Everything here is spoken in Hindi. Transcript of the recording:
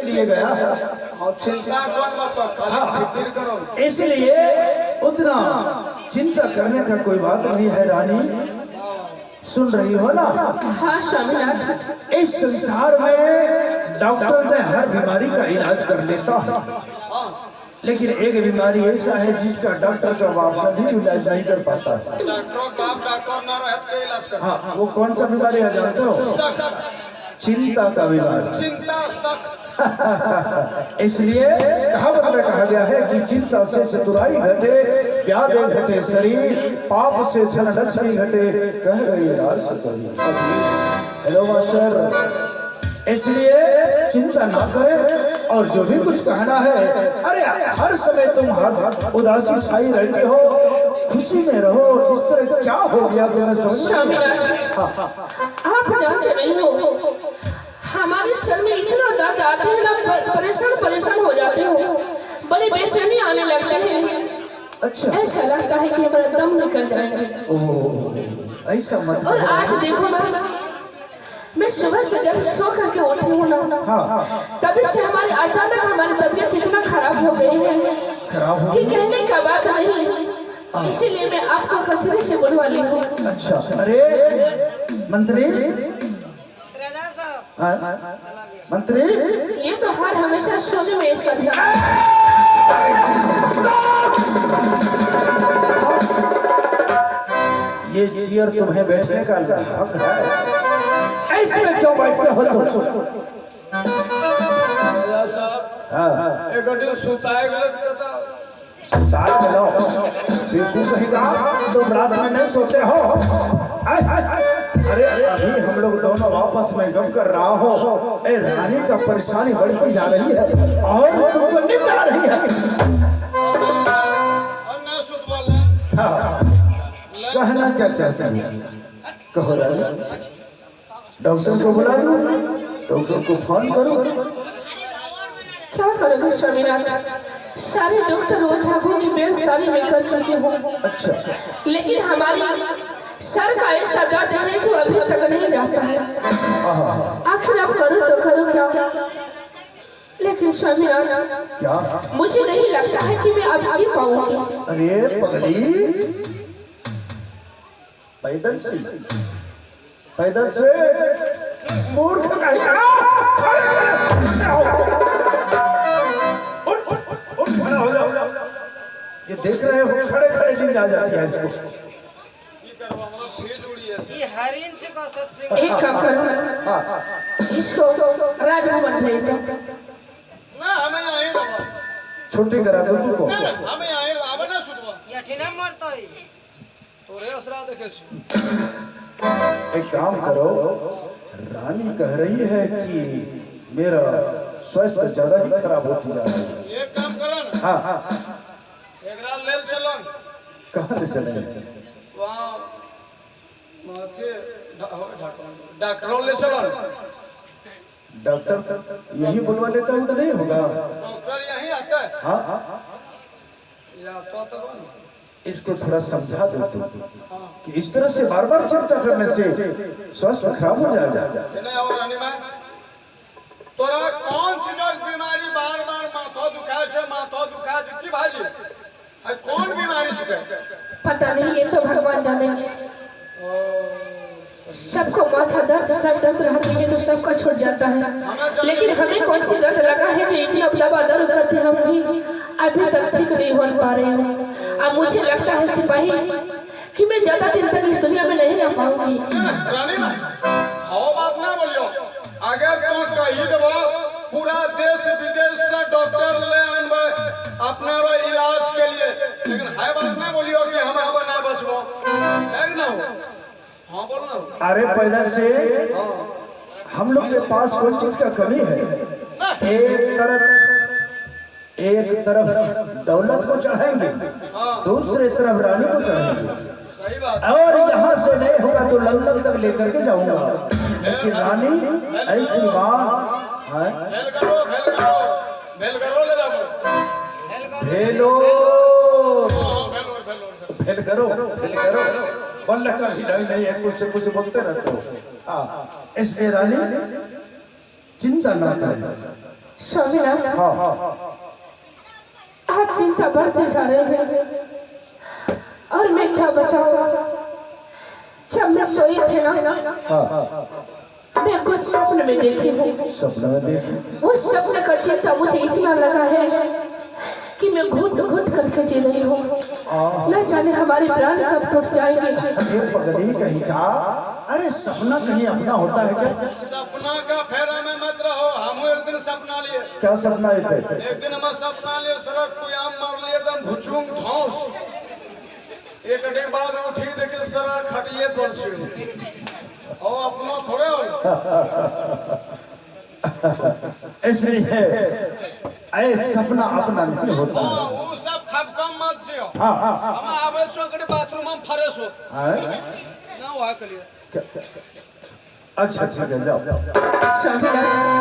लिए गया। इसलिए उतना चिंता करने का कोई बात नहीं है रानी। सुन रही हो ना? हाँ स्वामीनाथ। इस संसार में डॉक्टर ने हर बीमारी का इलाज कर लेता है, लेकिन एक बीमारी ऐसा है जिसका डॉक्टर का बाप भी इलाज नहीं कर पाता है। हाँ, वो कौन सा बीमारी है जानते हो? चिंता का बीमारी। इसलिए कहावत में कहा गया है कि चिंता से चतुराई घटे, व्याधि घटे शरीर, पाप से धन लक्ष्मी घटे, कह गई राज सतरी। हेलो मास्टर, इसलिए चिंता ना करें और जो भी कुछ कहना है, अरे हर समय तुम हर उदासी छाई रहती हो, खुशी में रहो। इस तरह क्या हो गया तुम्हें समझ? आप जानते नहीं हो, हमारे सर में इतना दर्द आते हैं ना, परेशान हो जाते हो, बड़ी बेचैनी आने लगती है। अच्छा, ऐसा लगता है कि हमारा दम निकल जाएंगे। ओह, ऐसा मत। और आज देखो ना, मैं सुबह से जब सो करके उठी हूँ ना, तभी से अचानक हमारी तबीयत इतना खराब हो गई है कि कहने का बात नहीं। इसीलिए मैं आपको कचरे से बुलवा ली हूँ। अच्छा, अरे मंत्री, मंत्री, ये तो हर हमेशा सोने में इसका ध्यान। ये चेयर तुम्हें बैठने का हक है, ऐसे में क्यों बैठते हो तुम? तुम रात में नहीं सोते हो? अरे अभी हम लोग दोनों आपस में गप कर रहा हो, ए रानी का परेशानी बढ़ती जा रही है और तुमको नींद आ रही है। कहना क्या चाहते हैं? कहो रानी। डॉक्टर को बुला दो, डॉक्टर को फोन करो। क्या करोगे स्वामीनाथ? सारे डॉक्टर ओझा की बेल सारी में कर चुके हो। अच्छा, लेकिन हमारी सर का ऐसा दर्द है जो अभी तक नहीं जाता है। आखिर आप करो तो करो क्या? लेकिन स्वामीनाथ, क्या? मुझे नहीं लगता है कि मैं अब जी पाऊंगी। अरे पगली, पैदल से मूर्ख कहीं का। उठ खड़ा हो जाओ। ये देख रहे हो, खड़े खड़े नींद आ जाती है इसको। एक काम करो, इसको राजभवन भेज दो। छुट्टी करा दो तुमको। एक काम करो, रानी कह रही है कि मेरा स्वास्थ्य ज्यादा ही खराब होती जा रहा है। एक काम करो ना। हाँ, ले चलो। कहाँ ले चले? डॉक्टर ले चलो। डॉक्टर यही बुलवा लेता हूँ तो नहीं होगा? डॉक्टर यही आता है। हाँ, इसको थोड़ा समझा दो तुम कि इस तरह से बार बार चिंता करने से स्वास्थ्य खराब हो जाएगा। तोरा कौन सी बीमारी बार बार माथा दुखा की भाजी? कौन बीमारी से? पता नहीं, ये तो भगवान जानेंगे। सबको माथा दर्द, सब दर्द रहती है तो सबका छूट जाता है, लेकिन हमें कौन सी दर्द लगा है कि इतना दवा दारू करते हम भी अभी तक ठीक नहीं हो पा रहे हो। अब मुझे लगता है सिपाही कि मैं ज्यादा दिन तक इस दुनिया में नहीं रह पाऊंगी। अगर तो कही देबो पूरा देश विदेश से डॉक्टर ले आनबे अपना इलाज के लिए, लेकिन है बात ना बोलियो कि हम अब ना बचबो, है ना? हाँ बोलो ना। अरे पैदल से हम लोग के पास कोई चीज का कमी है? एक तरफ दौलत को चढ़ाएंगे, दूसरे तरफ रानी को चढ़ाएंगे, और यहाँ से नहीं होगा तो लंदन तक लेकर के जाऊंगा। लेकिन रानी ऐसी बात है। फेल करो बल्ला का ही नहीं है, कुछ से कुछ बोलते रहते हो। इसलिए रानी चिंता ना करें, स्वामीनाथ, हाँ हाँ आप चिंता बढ़ते जा रहे हैं और मैं क्या बताऊं, जब मैं सोई थी ना हाँ, मैं कुछ सपने में देखी हूँ। सपने में देखे उस सपने का चिंता मुझे इतना लगा है कि मैं घुट घुट करके जी रही हूँ। न जाने हमारे प्राण कब टूट जाएंगे। अरे पगली कहीं का, अरे सपना कहीं अपना होता है क्या? सपना का फेरा में मत रहो, हम एक दिन सपना लिए। क्या सपना है थे? एक दिन हम सपना लिए सड़क को आम मार लिए एकदम भुचुम धौस। एक घंटे बाद उठी देखी सड़क खटिए पर से और अपना थोड़े इसलिए अरे सपना अपना नहीं होता है। हाँ, वो सब खपकम मत जियो। हाँ हाँ हाँ हम आवे छो के बाथरूम में फ्रेश हो हैं? ना हुआ के लिए। अच्छा ठीक है, जाओ। स्वामीनाथ,